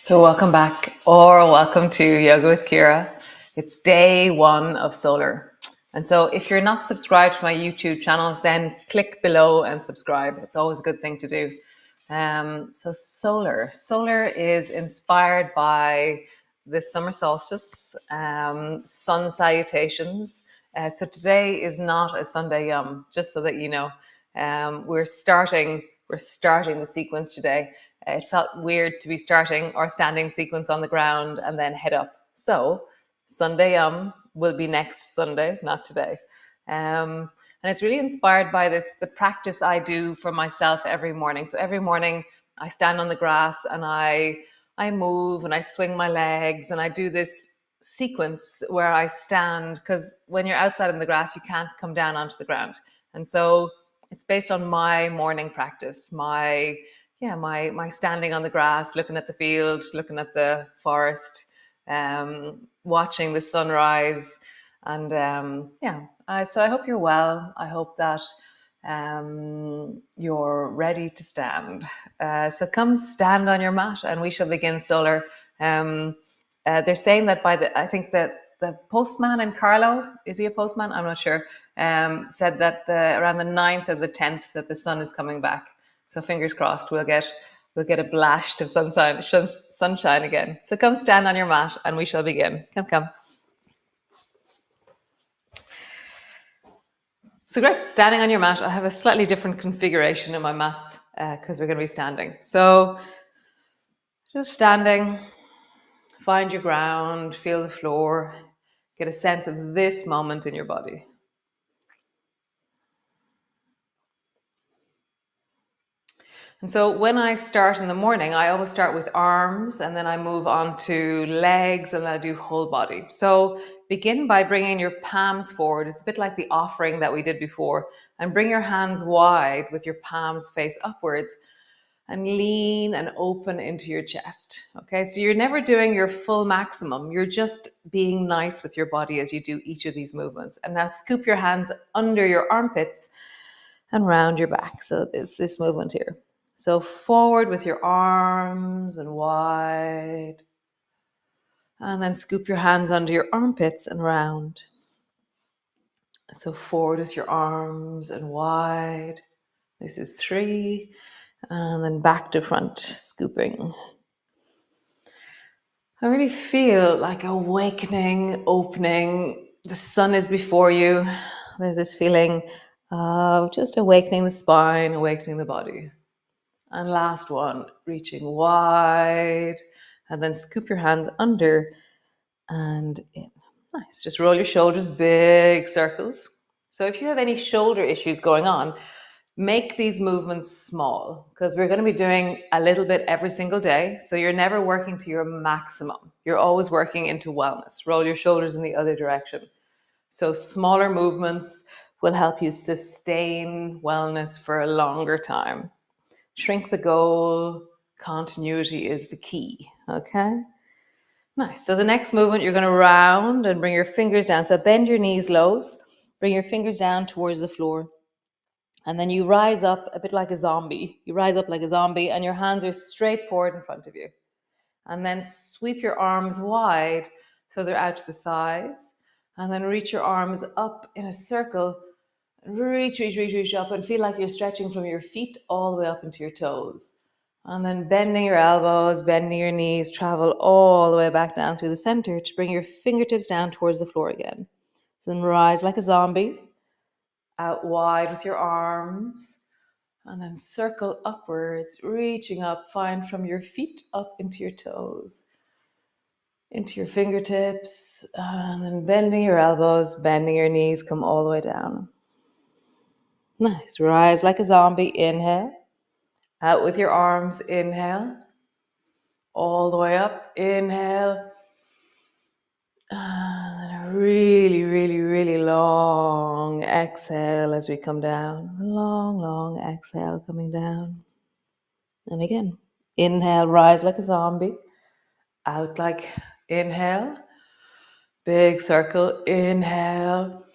So welcome back, or welcome to Yoga with Ciara. It's day one of solar. And so if you're not subscribed to my YouTube channel, then click below and subscribe. It's always a good thing to do. So solar is inspired by the summer solstice, sun salutations. So today is not a Sunday yum, just so that you know. We're starting the sequence today. It felt weird to be starting our standing sequence on the ground and then head up. So Sunday will be next Sunday, not today. And it's really inspired by the practice I do for myself every morning. So every morning I stand on the grass and I move and I swing my legs and I do this sequence where I stand, because when you're outside in the grass, you can't come down onto the ground. And so it's based on my morning practice, my standing on the grass, looking at the field, looking at the forest, watching the sunrise. And so I hope you're well. I hope that you're ready to stand. So come stand on your mat and we shall begin solar. They're saying that I think that the postman in Carlo, is he a postman? I'm not sure, said that around the 9th or the 10th that the sun is coming back. So fingers crossed, we'll get a blast of sunshine again. So come stand on your mat and we shall begin. Come. So great, standing on your mat. I have a slightly different configuration in my mats because we're going to be standing. So just standing, find your ground, feel the floor, get a sense of this moment in your body. And so when I start in the morning, I always start with arms and then I move on to legs and then I do whole body. So begin by bringing your palms forward. It's a bit like the offering that we did before. And bring your hands wide with your palms face upwards and lean and open into your chest. Okay, so you're never doing your full maximum. You're just being nice with your body as you do each of these movements. And now scoop your hands under your armpits and round your back. So there's this movement here. So forward with your arms and wide. And then scoop your hands under your armpits and round. So forward with your arms and wide. This is 3. And then back to front, scooping. I really feel like awakening, opening. The sun is before you. There's this feeling of just awakening the spine, awakening the body. And last one, reaching wide, and then scoop your hands under and in. Nice. Just roll your shoulders, big circles. So if you have any shoulder issues going on, make these movements small, because we're going to be doing a little bit every single day. So you're never working to your maximum. You're always working into wellness. Roll your shoulders in the other direction. So smaller movements will help you sustain wellness for a longer time. Shrink the goal, continuity is the key, okay? Nice. So the next movement, you're going to round and bring your fingers down. So bend your knees loads, bring your fingers down towards the floor. And then you rise up a bit like a zombie. You rise up like a zombie and your hands are straight forward in front of you. And then sweep your arms wide so they're out to the sides. And then reach your arms up in a circle. Reach up and feel like you're stretching from your feet all the way up into your toes. And then bending your elbows, bending your knees, travel all the way back down through the center to bring your fingertips down towards the floor again. So then rise like a zombie, out wide with your arms, and then circle upwards, reaching up, find from your feet up into your toes, into your fingertips, and then bending your elbows, bending your knees, come all the way down. Nice. Rise like a zombie. Inhale. Out with your arms. Inhale. All the way up. Inhale. And a really long exhale as we come down. Long exhale coming down. And again. Inhale. Rise like a zombie. Out like inhale. Big circle. Inhale.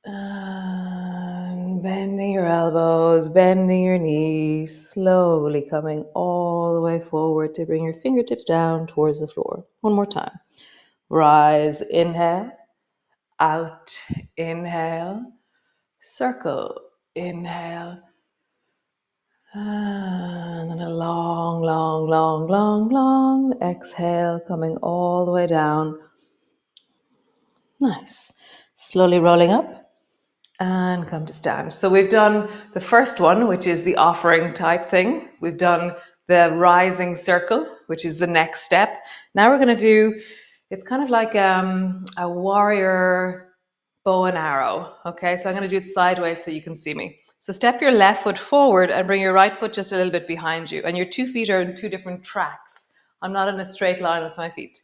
And bending your elbows, bending your knees, slowly coming all the way forward to bring your fingertips down towards the floor. One more time. Rise, inhale, out, inhale, circle, inhale, and then a long exhale, coming all the way down. Nice. Slowly rolling up. And come to stand. So we've done the first one, which is the offering type thing. We've done the rising circle, which is the next step. Now we're going to do, it's kind of like a warrior bow and arrow. Okay, so I'm going to do it sideways so you can see me. So step your left foot forward and bring your right foot just a little bit behind you. And your 2 feet are in 2 different tracks. I'm not in a straight line with my feet.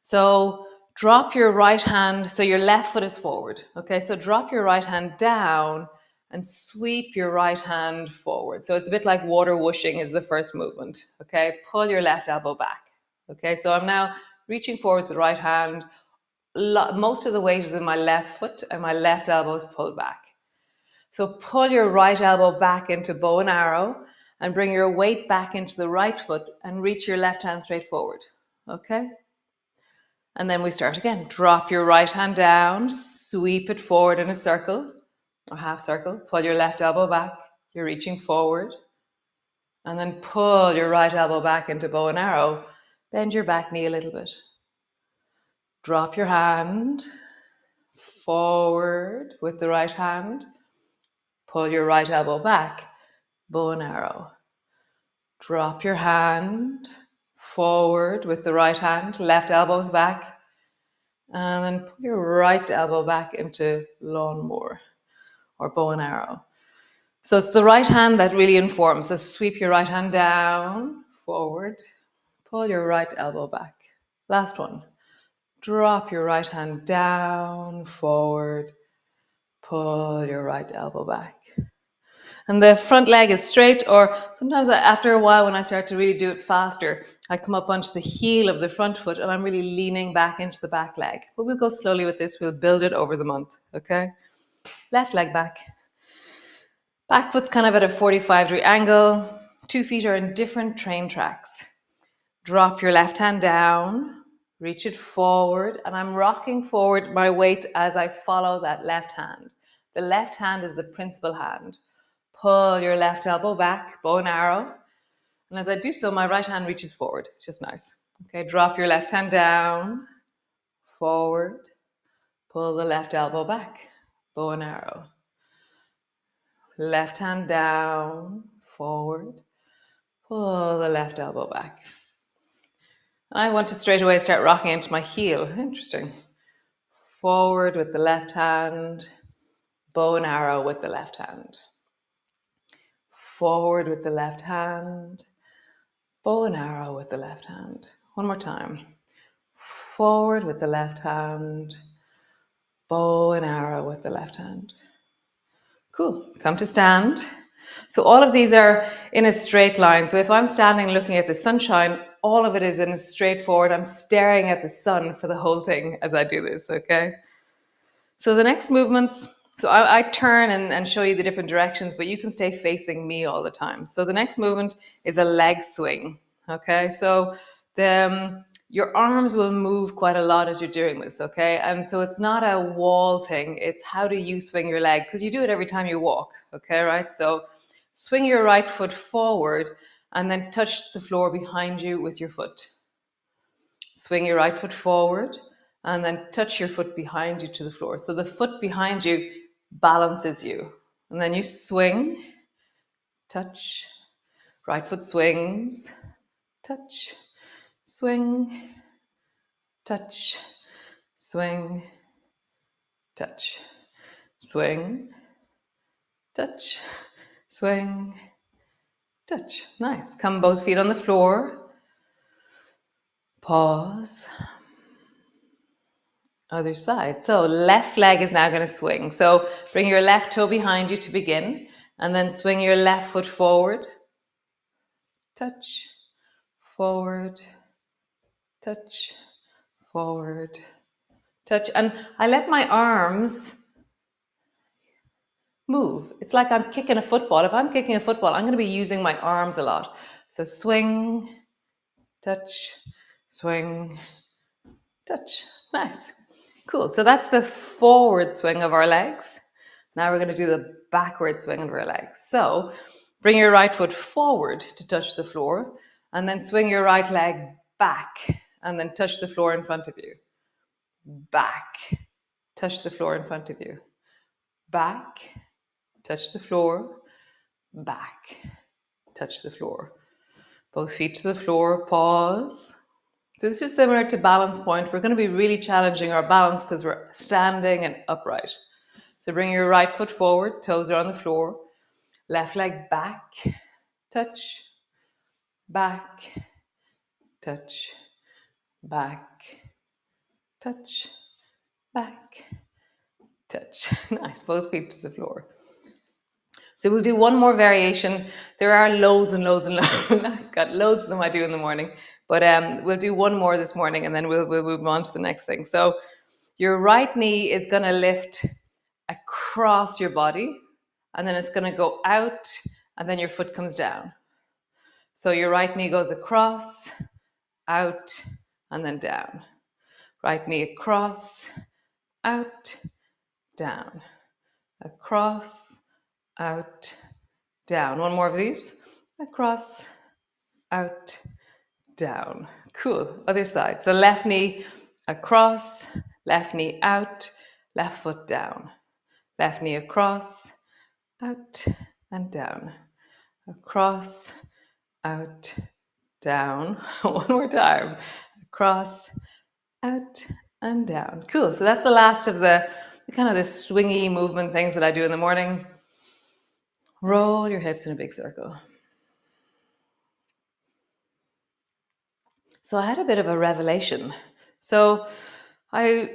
So drop your right hand, so your left foot is forward. Okay, so drop your right hand down and sweep your right hand forward. So it's a bit like water whooshing is the first movement. Okay, pull your left elbow back. Okay, so I'm now reaching forward with the right hand. Most of the weight is in my left foot and my left elbow is pulled back. So pull your right elbow back into bow and arrow and bring your weight back into the right foot and reach your left hand straight forward. Okay? And then we start again. Drop your right hand down, sweep it forward in a circle or half circle. Pull your left elbow back. You're reaching forward. And then pull your right elbow back into bow and arrow. Bend your back knee a little bit. Drop your hand forward with the right hand. Pull your right elbow back. Bow and arrow. Drop your hand forward with the right hand. Left elbow's back. And then put your right elbow back into lawnmower or bow and arrow. So it's the right hand that really informs. So sweep your right hand down, forward, pull your right elbow back. Last one. Drop your right hand down, forward, pull your right elbow back. And the front leg is straight, or sometimes after a while when I start to really do it faster, I come up onto the heel of the front foot and I'm really leaning back into the back leg. But we'll go slowly with this. We'll build it over the month, okay? Left leg back. Back foot's kind of at a 45-degree angle. 2 feet are in different train tracks. Drop your left hand down, reach it forward, and I'm rocking forward my weight as I follow that left hand. The left hand is the principal hand. Pull your left elbow back, bow and arrow. And as I do so, my right hand reaches forward. It's just nice. Okay, drop your left hand down, forward, pull the left elbow back, bow and arrow. Left hand down, forward, pull the left elbow back. And I want to straight away start rocking into my heel. Interesting. Forward with the left hand, bow and arrow with the left hand. Forward with the left hand, bow and arrow with the left hand. One more time. Forward with the left hand, bow and arrow with the left hand. Cool. Come to stand. So all of these are in a straight line. So if I'm standing looking at the sunshine, all of it is in a straightforward. I'm staring at the sun for the whole thing as I do this, okay? So the next movements, so I turn and show you the different directions, but you can stay facing me all the time. So the next movement is a leg swing, okay? So your arms will move quite a lot as you're doing this, okay? And so it's not a wall thing, it's how do you swing your leg, because you do it every time you walk, okay, right? So swing your right foot forward and then touch the floor behind you with your foot. Swing your right foot forward and then touch your foot behind you to the floor. So the foot behind you balances you. And then you swing, touch, right foot swings, touch, swing, touch, swing, touch, swing, touch, swing, touch. Nice. Come both feet on the floor. Pause. Other side. So left leg is now going to swing. So bring your left toe behind you to begin, and then swing your left foot forward. Touch, forward, touch, forward, touch. And I let my arms move. It's like I'm kicking a football. If I'm kicking a football, I'm going to be using my arms a lot. So swing, touch, swing, touch. Nice. Cool. So that's the forward swing of our legs. Now we're going to do the backward swing of our legs. So bring your right foot forward to touch the floor, and then swing your right leg back and then touch the floor in front of you. Back, touch the floor in front of you. Back, touch the floor. Back, touch the floor. Both feet to the floor, pause. So this is similar to balance point. We're going to be really challenging our balance because we're standing and upright. So bring your right foot forward, toes are on the floor. Left leg back, touch, back, touch, back, touch, back, touch. Nice, both feet to the floor. So we'll do one more variation. There are loads and loads and loads. I've got loads of them I do in the morning. But we'll do one more this morning and then we'll move on to the next thing. So your right knee is going to lift across your body, and then it's going to go out, and then your foot comes down. So your right knee goes across, out, and then down. Right knee across, out, down. Across, out, down. One more of these. Across, out, down. Cool. Other side. So left knee across, left knee out, left foot down. Left knee across, out, and down. Across, out, down. One more time. Across, out, and down. Cool. So that's the last of the kind of the swingy movement things that I do in the morning. Roll your hips in a big circle. So I had a bit of a revelation. So I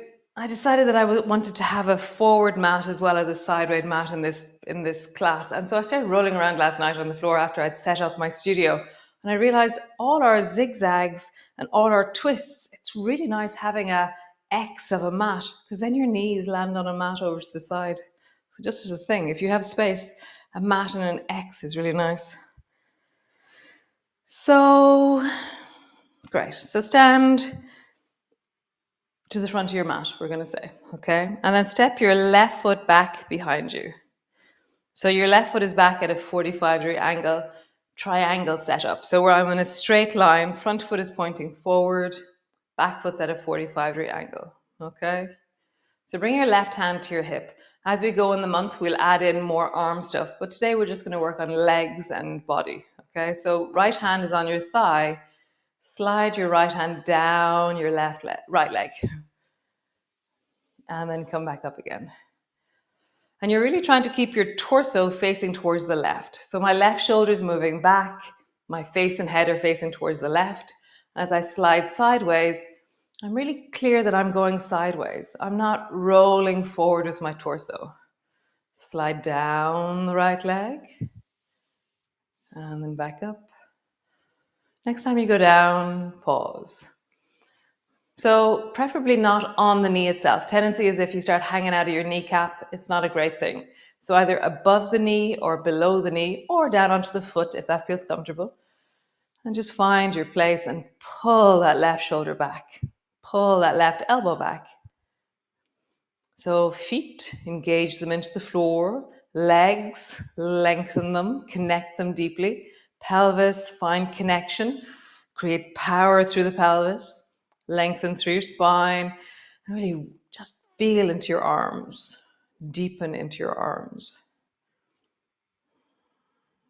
decided that I wanted to have a forward mat as well as a sideways mat in this class. And so I started rolling around last night on the floor after I'd set up my studio. And I realized all our zigzags and all our twists, it's really nice having a X of a mat, because then your knees land on a mat over to the side. So just as a thing, if you have space, a mat and an X is really nice. So, great. So stand to the front of your mat, we're going to say, okay? And then step your left foot back behind you. So your left foot is back at a 45-degree angle, triangle setup. So where I'm in a straight line, front foot is pointing forward, back foot's at a 45-degree angle, okay? So bring your left hand to your hip. As we go in the month, we'll add in more arm stuff, but today we're just going to work on legs and body, okay? So right hand is on your thigh. Slide your right hand down your right leg. And then come back up again. And you're really trying to keep your torso facing towards the left. So my left shoulder is moving back. My face and head are facing towards the left. As I slide sideways, I'm really clear that I'm going sideways. I'm not rolling forward with my torso. Slide down the right leg and then back up. Next time you go down, pause. So preferably not on the knee itself. Tendency is if you start hanging out of your kneecap, it's not a great thing. So either above the knee or below the knee or down onto the foot if that feels comfortable. And just find your place and pull that left shoulder back. Pull that left elbow back. So feet, engage them into the floor. Legs, lengthen them, connect them deeply. Pelvis, find connection. Create power through the pelvis. Lengthen through your spine. And really just feel into your arms. Deepen into your arms.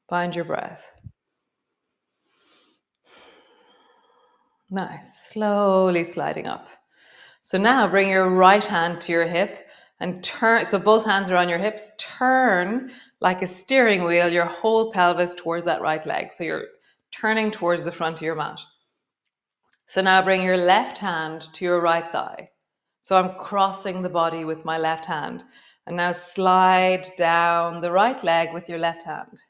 Find your breath. Nice. Slowly sliding up. So now bring your right hand to your hip and turn. So both hands are on your hips. Turn like a steering wheel your whole pelvis towards that right leg. So you're turning towards the front of your mat. So now bring your left hand to your right thigh. So I'm crossing the body with my left hand. And now slide down the right leg with your left hand.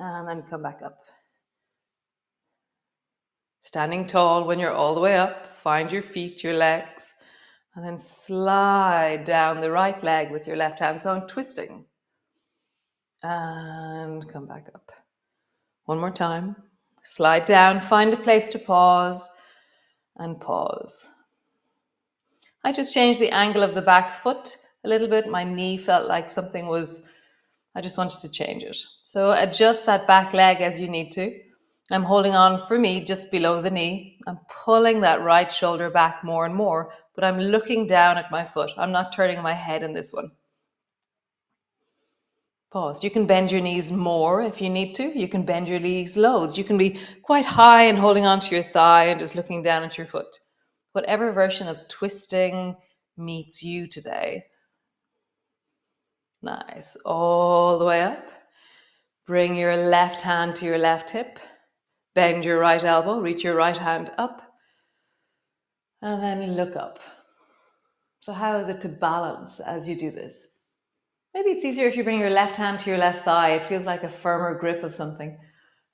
And then come back up. Standing tall when you're all the way up. Find your feet, your legs. And then slide down the right leg with your left hand. So I'm twisting. And come back up. One more time. Slide down, find a place to pause, and pause. I just changed the angle of the back foot a little bit. My knee felt like something was, I just wanted to change it. So adjust that back leg as you need to. I'm holding on, for me, just below the knee. I'm pulling that right shoulder back more and more, but I'm looking down at my foot. I'm not turning my head in this one. Pause. You can bend your knees more if you need to. You can bend your knees loads. You can be quite high and holding onto your thigh and just looking down at your foot. Whatever version of twisting meets you today. Nice. All the way up. Bring your left hand to your left hip. Bend your right elbow. Reach your right hand up. And then look up. So how is it to balance as you do this? Maybe it's easier if you bring your left hand to your left thigh. It feels like a firmer grip of something.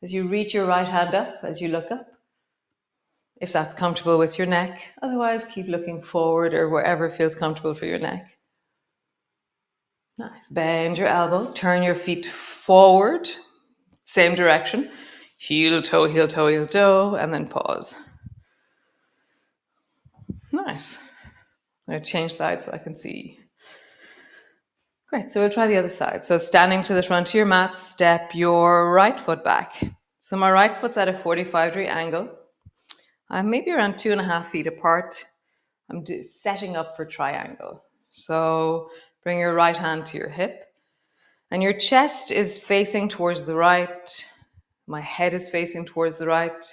As you reach your right hand up, as you look up, if that's comfortable with your neck. Otherwise, keep looking forward or wherever feels comfortable for your neck. Nice. Bend your elbow, turn your feet forward, same direction. Heel, toe, heel, toe, heel, toe, and then pause. Nice. I'm going to change sides so I can see. Great, so we'll try the other side. So standing to the front of your mat, step your right foot back. So my right foot's at a 45-degree angle. I'm maybe around 2.5 feet apart. I'm setting up for triangle. So bring your right hand to your hip. And your chest is facing towards the right. My head is facing towards the right.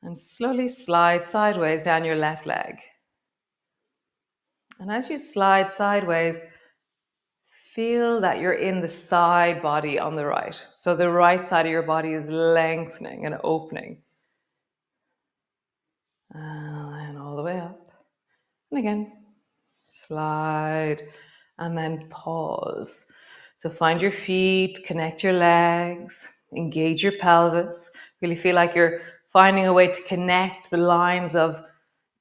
And slowly slide sideways down your left leg. And as you slide sideways, feel that you're in the side body on the right. So the right side of your body is lengthening and opening. And then all the way up. And again, slide and then pause. So find your feet, connect your legs, engage your pelvis. Really feel like you're finding a way to connect the lines of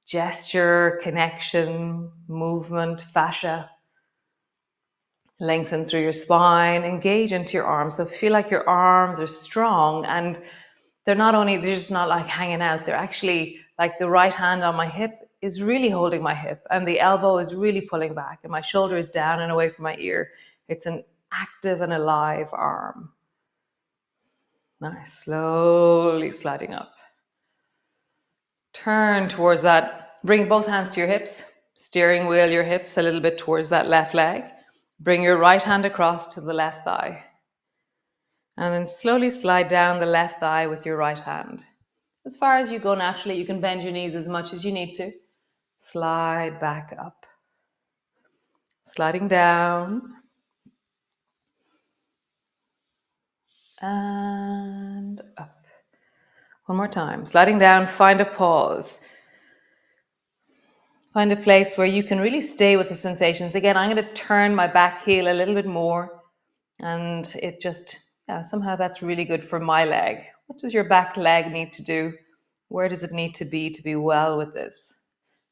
gesture, connection, movement, fascia. Lengthen through your spine, engage into your arms. So feel like your arms are strong and they're just not like hanging out. They're actually like the right hand on my hip is really holding my hip and the elbow is really pulling back and my shoulder is down and away from my ear. It's an active and alive arm. Nice. Slowly sliding up. Turn towards that. Bring both hands to your hips. Steering wheel your hips a little bit towards that left leg. Bring your right hand across to the left thigh. And then slowly slide down the left thigh with your right hand. As far as you go naturally, you can bend your knees as much as you need to. Slide back up. Sliding down. And up. One more time. Sliding down, find a pause. Find a place where you can really stay with the sensations. Again, I'm going to turn my back heel a little bit more, and it just, yeah, somehow that's really good for my leg. What does your back leg need to do? Where does it need to be well with this?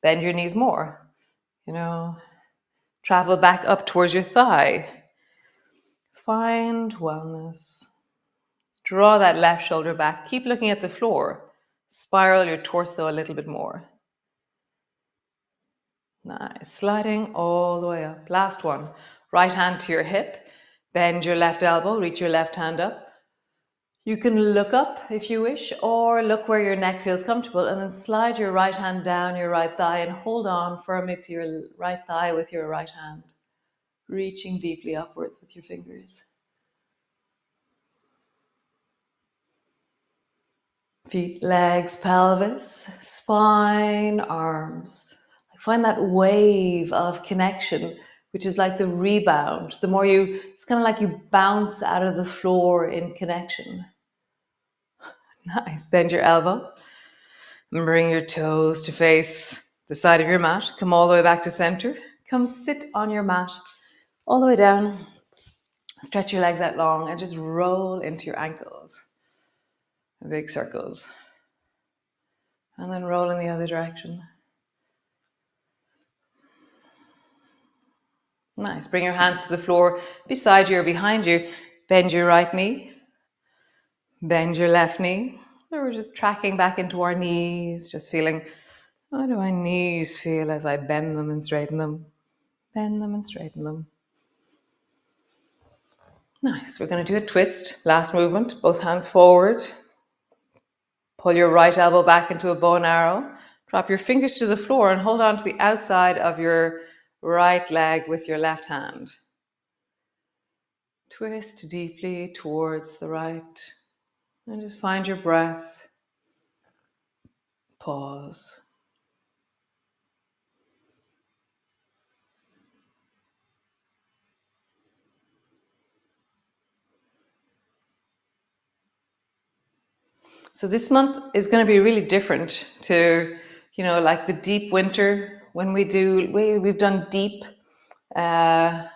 Bend your knees more, you know, travel back up towards your thigh. Find wellness. Draw that left shoulder back. Keep looking at the floor. Spiral your torso a little bit more. Nice. Sliding all the way up. Last one. Right hand to your hip. Bend your left elbow. Reach your left hand up. You can look up if you wish, or look where your neck feels comfortable, and then slide your right hand down your right thigh and hold on firmly to your right thigh with your right hand, reaching deeply upwards with your fingers. Feet, legs, pelvis, spine, arms. Find that wave of connection, which is like the rebound. The more you, it's kind of like you bounce out of the floor in connection. Nice. Bend your elbow and bring your toes to face the side of your mat. Come all the way back to center. Come sit on your mat all the way down. Stretch your legs out long and just roll into your ankles. Big circles. And then roll in the other direction. Nice. Bring your hands to the floor beside you or behind you. Bend your right knee. Bend your left knee. So we're just tracking back into our knees, just feeling, how do my knees feel as I bend them and straighten them? Bend them and straighten them. Nice. We're going to do a twist. Last movement. Both hands forward. Pull your right elbow back into a bow and arrow. Drop your fingers to the floor and hold on to the outside of your right leg with your left hand. Twist deeply towards the right. And just find your breath. Pause. So this month is going to be really different to, like the deep winter when we've done deep. I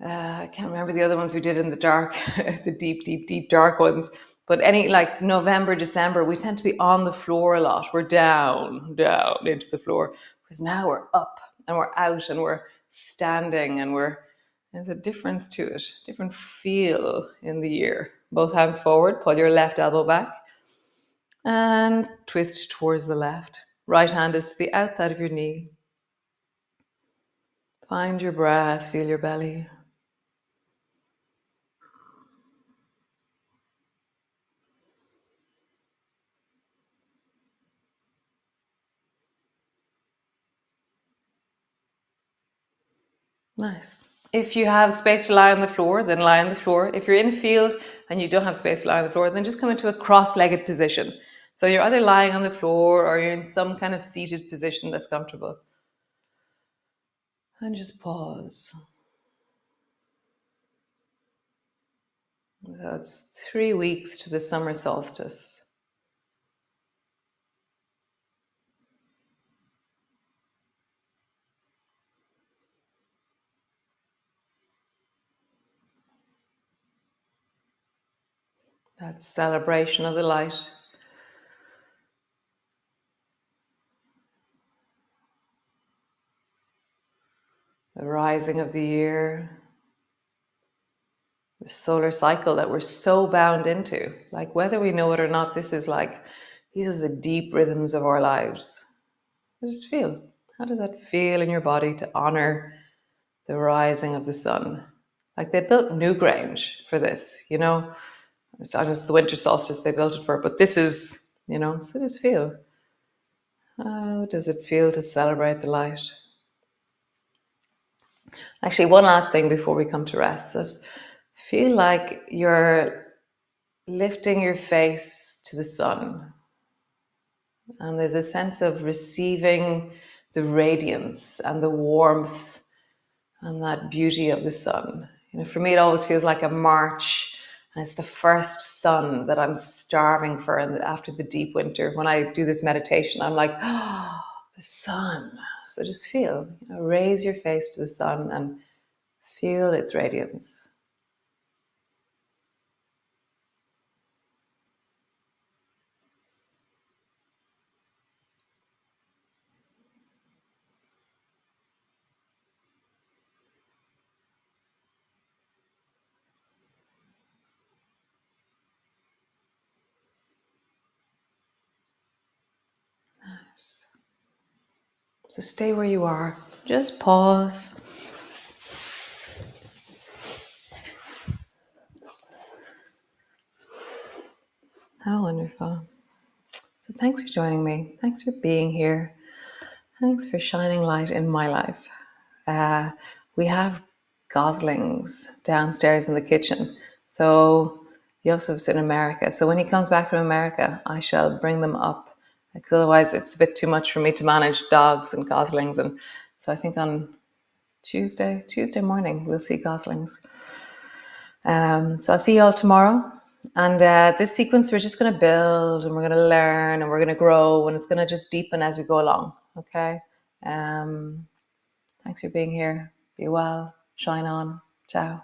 can't remember the other ones we did in the dark, the deep dark ones. But any like November, December, we tend to be on the floor a lot. We're down into the floor. Whereas now we're up and we're out and we're standing and there's a difference to it, different feel in the year. Both hands forward, pull your left elbow back and twist towards the left. Right hand is to the outside of your knee. Find your breath, feel your belly. Nice. If you have space to lie on the floor, then lie on the floor. If you're in a field and you don't have space to lie on the floor, then just come into a cross-legged position. So you're either lying on the floor or you're in some kind of seated position that's comfortable. And just pause. So it's 3 weeks to the summer solstice. That celebration of the light. The rising of the year. The solar cycle that we're so bound into. Like whether we know it or not, these are the deep rhythms of our lives. So just feel, how does that feel in your body to honor the rising of the sun? Like they built Newgrange for this, I know it's the winter solstice they built it for, but this is, so just feel. How does it feel to celebrate the light? Actually, one last thing before we come to rest. Just feel like you're lifting your face to the sun. And there's a sense of receiving the radiance and the warmth and that beauty of the sun. For me, it always feels like a march, and it's the first sun that I'm starving for. And after the deep winter, when I do this meditation, I'm like, oh, the sun. So just feel, raise your face to the sun and feel its radiance. So stay where you are. Just pause. How wonderful. So thanks for joining me. Thanks for being here. Thanks for shining light in my life. We have goslings downstairs in the kitchen. So Yosef's in America. So when he comes back from America, I shall bring them up. Because otherwise it's a bit too much for me to manage dogs and goslings. And so I think on Tuesday morning, we'll see goslings. So I'll see you all tomorrow. And this sequence, we're just going to build and we're going to learn and we're going to grow and it's going to just deepen as we go along. Okay. Thanks for being here. Be well. Shine on. Ciao.